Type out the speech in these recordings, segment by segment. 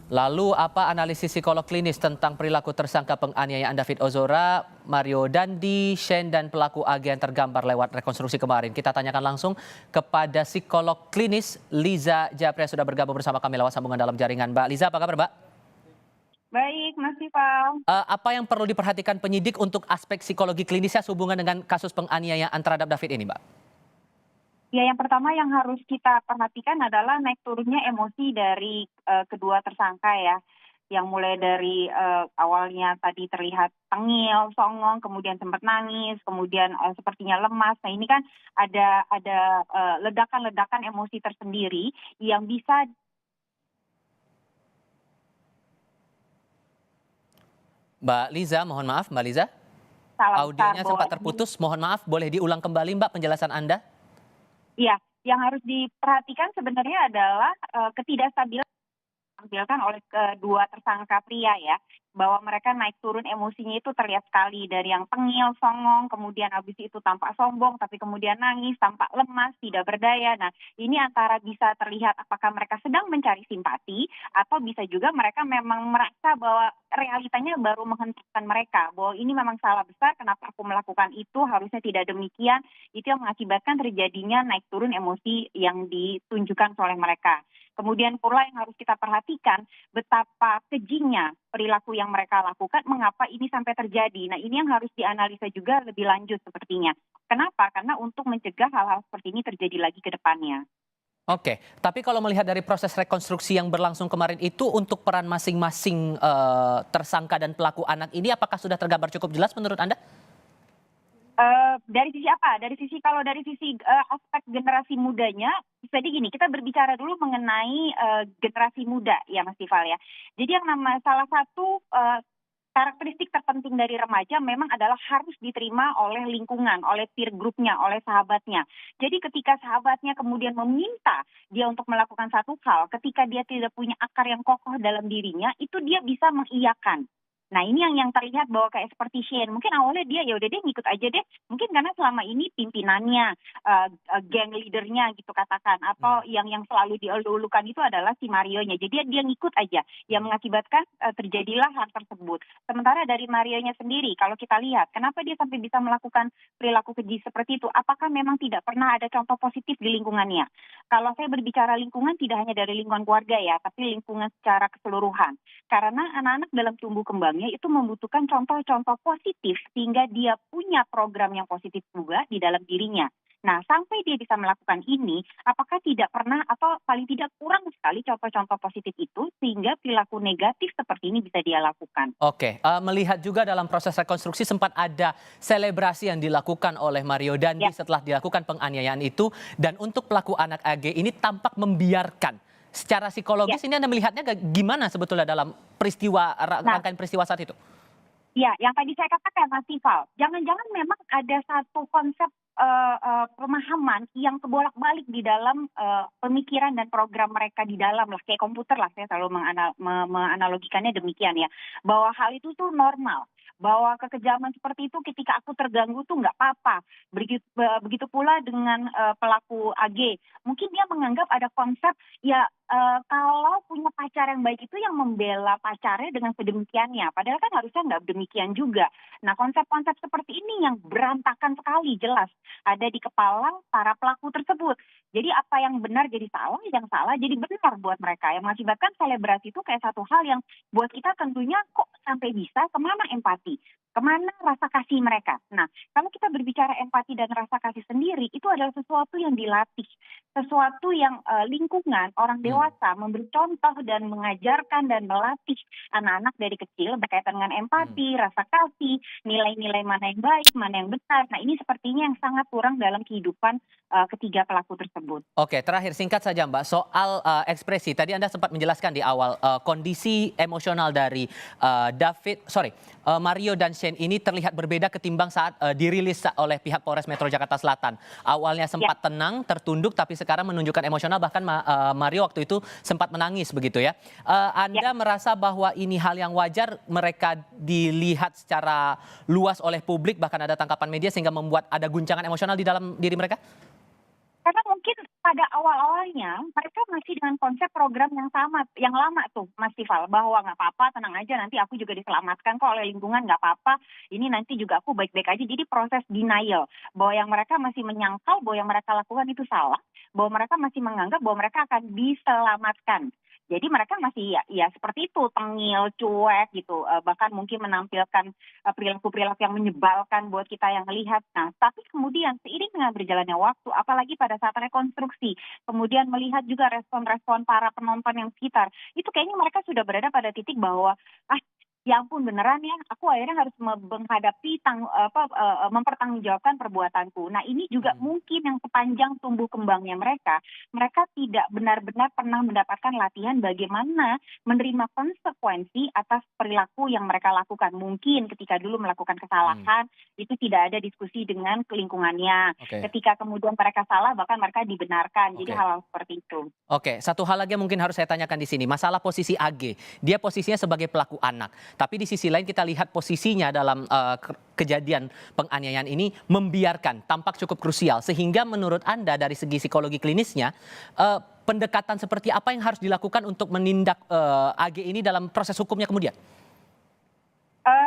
Lalu apa analisis psikolog klinis tentang perilaku tersangka penganiayaan David Ozora, Mario Dandi, Shane dan pelaku AG yang tergambar lewat rekonstruksi kemarin? Kita tanyakan langsung kepada psikolog klinis Liza Japria sudah bergabung bersama kami lewat sambungan dalam jaringan. Mbak Liza, apa kabar Mbak? Baik, Mas Tifal. Apa yang perlu diperhatikan penyidik untuk aspek psikologi klinisnya sehubungan dengan kasus penganiayaan terhadap David ini, Mbak? Ya, yang pertama yang harus kita perhatikan adalah naik turunnya emosi dari kedua tersangka ya. Yang mulai dari awalnya tadi terlihat tengil, songong, kemudian sempat nangis, kemudian sepertinya lemas. Nah, ini kan ada ledakan-ledakan emosi tersendiri yang bisa Mbak Liza, mohon maaf Mbak Liza. salah besar Audionya bahwa sempat terputus, mohon maaf, boleh diulang kembali Mbak penjelasan Anda? iya, yang harus diperhatikan sebenarnya adalah ketidakstabilan ditampilkan oleh kedua tersangka pria ya, bahwa mereka naik turun emosinya itu terlihat sekali dari yang tengil, songong, kemudian habis itu tampak sombong, tapi kemudian nangis, tampak lemas, tidak berdaya. Nah, ini antara bisa terlihat apakah mereka sedang mencari simpati, atau bisa juga mereka memang merasa bahwa realitanya baru menghentikan mereka, bahwa ini memang salah besar, kenapa aku melakukan itu, harusnya tidak demikian. Itu yang mengakibatkan terjadinya naik turun emosi yang ditunjukkan oleh mereka. Kemudian pula yang harus kita perhatikan betapa kejingnya perilaku yang mereka lakukan, mengapa ini sampai terjadi. Nah, ini yang harus dianalisa juga lebih lanjut sepertinya. Kenapa? Karena untuk mencegah hal-hal seperti ini terjadi lagi ke depannya. Oke, tapi kalau melihat dari proses rekonstruksi yang berlangsung kemarin itu untuk peran masing-masing tersangka dan pelaku anak ini apakah sudah tergambar cukup jelas menurut Anda? Dari sisi apa? Kalau dari sisi aspek generasi mudanya, jadi gini, kita berbicara dulu mengenai generasi muda ya Mas Tifal ya. Jadi yang salah satu karakteristik terpenting dari remaja memang adalah harus diterima oleh lingkungan, oleh peer groupnya, oleh sahabatnya. Jadi ketika sahabatnya kemudian meminta dia untuk melakukan satu hal, ketika dia tidak punya akar yang kokoh dalam dirinya, itu dia bisa mengiyakan. Nah, ini yang terlihat bahwa kayak seperti Shane, mungkin awalnya dia ya udah deh ngikut aja deh, mungkin karena selama ini pimpinannya, geng leadernya gitu katakan, atau yang selalu dielu-elukan itu adalah si Marionya, jadi dia ngikut aja, yang mengakibatkan terjadilah hal tersebut. Sementara dari Marionya sendiri, kalau kita lihat, kenapa dia sampai bisa melakukan perilaku keji seperti itu? Apakah memang tidak pernah ada contoh positif di lingkungannya? Kalau saya berbicara lingkungan, tidak hanya dari lingkungan keluarga ya, tapi lingkungan secara keseluruhan. Karena anak-anak dalam tumbuh kembangnya itu membutuhkan contoh-contoh positif sehingga dia punya program yang positif juga di dalam dirinya. Nah, sampai dia bisa melakukan ini, apakah tidak pernah atau paling tidak kurang sekali contoh-contoh positif itu sehingga perilaku negatif seperti ini bisa dia lakukan. Oke, melihat juga dalam proses rekonstruksi sempat ada selebrasi yang dilakukan oleh Mario Dandi Ya, setelah dilakukan penganiayaan itu dan untuk pelaku anak AG ini tampak membiarkan. Secara ya. psikologis ini Anda melihatnya gimana sebetulnya dalam peristiwa Nah, rangkaian peristiwa saat itu? ya, yang tadi saya katakan Mas Tifal, jangan-jangan memang ada satu konsep pemahaman yang kebolak-balik di dalam pemikiran dan program mereka di dalam lah, kayak komputer lah, saya selalu menganalogikannya demikian ya, bahwa hal itu tuh normal, bahwa kekejaman seperti itu ketika aku terganggu tuh nggak apa-apa. Begitu pula dengan pelaku AG, mungkin dia menganggap ada konsep ya kalau punya pacar yang baik itu yang membela pacarnya dengan sedemikiannya, padahal kan harusnya nggak demikian juga. Nah, konsep-konsep seperti ini yang berantakan sekali jelas ada di kepala para pelaku tersebut. Jadi apa yang benar jadi salah, yang salah jadi benar buat mereka. Yang mengakibatkan selebrasi itu kayak satu hal yang buat kita tentunya kok sampai bisa, kemana empati? Kemana rasa kasih mereka? Nah, kalau kita berbicara empati dan rasa kasih sendiri, itu adalah sesuatu yang dilatih. Sesuatu yang lingkungan, orang dewasa memberi contoh dan mengajarkan dan melatih anak-anak dari kecil berkaitan dengan empati, rasa kasih, nilai-nilai mana yang baik, mana yang benar. Nah, ini sepertinya yang sangat kurang dalam kehidupan ketiga pelaku tersebut. Oke, terakhir singkat saja Mbak, soal ekspresi. Tadi Anda sempat menjelaskan di awal kondisi emosional dari Mario dan Shane ini terlihat berbeda ketimbang saat dirilis oleh pihak Polres Metro Jakarta Selatan. Awalnya sempat tenang, tertunduk, tapi sekarang menunjukkan emosional, bahkan Mario waktu itu sempat menangis begitu ya. Anda merasa bahwa ini hal yang wajar mereka dilihat secara luas oleh publik, bahkan ada tangkapan media sehingga membuat ada guncangan emosional di dalam diri mereka? Karena mungkin pada awal-awalnya mereka masih dengan konsep program yang sama, yang lama tuh Mas Tifal, bahwa nggak apa-apa, tenang aja nanti aku juga diselamatkan kok oleh lingkungan, nggak apa-apa, ini nanti juga aku baik-baik aja. Jadi proses denial, bahwa yang mereka masih menyangkal bahwa yang mereka lakukan itu salah, bahwa mereka masih menganggap bahwa mereka akan diselamatkan. Jadi mereka masih ya seperti itu, tengil, cuek gitu, bahkan mungkin menampilkan perilaku-perilaku yang menyebalkan buat kita yang melihat. Nah, tapi kemudian seiring dengan berjalannya waktu, apalagi pada saat rekonstruksi, kemudian melihat juga respon-respon para penonton yang sekitar, itu kayaknya mereka sudah berada pada titik bahwa, ah, ya ampun beneran ya, aku akhirnya harus menghadapi mempertanggungjawabkan perbuatanku. Nah, ini juga mungkin yang sepanjang tumbuh kembangnya mereka tidak benar-benar pernah mendapatkan latihan bagaimana menerima konsekuensi atas perilaku yang mereka lakukan. Mungkin ketika dulu melakukan kesalahan, itu tidak ada diskusi dengan lingkungannya. Oke. Ketika kemudian mereka salah, bahkan mereka dibenarkan. Jadi Oke. hal-hal seperti itu. Oke, satu hal lagi yang mungkin harus saya tanyakan di sini, masalah posisi AG. Dia posisinya sebagai pelaku anak, tapi di sisi lain kita lihat posisinya dalam kejadian penganiayaan ini membiarkan, tampak cukup krusial. Sehingga menurut Anda dari segi psikologi klinisnya, pendekatan seperti apa yang harus dilakukan untuk menindak AG ini dalam proses hukumnya kemudian?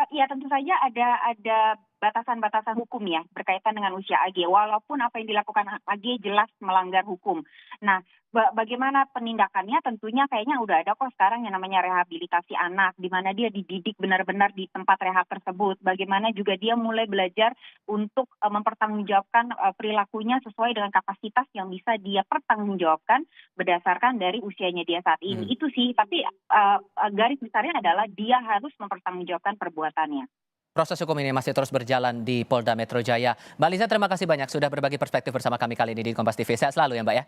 Ya tentu saja ada batasan-batasan hukum ya berkaitan dengan usia AG. Walaupun apa yang dilakukan AG jelas melanggar hukum. Nah, bagaimana penindakannya? Tentunya kayaknya udah ada kok sekarang yang namanya rehabilitasi anak, di mana dia dididik benar-benar di tempat rehab tersebut. Bagaimana juga dia mulai belajar untuk mempertanggungjawabkan perilakunya sesuai dengan kapasitas yang bisa dia pertanggungjawabkan berdasarkan dari usianya dia saat ini. Itu sih, tapi garis besarnya adalah dia harus mempertanggungjawabkan perbuatannya. Proses hukum ini masih terus berjalan di Polda Metro Jaya. Mbak Liza, terima kasih banyak sudah berbagi perspektif bersama kami kali ini di Kompas TV. Sehat selalu ya Mbak ya.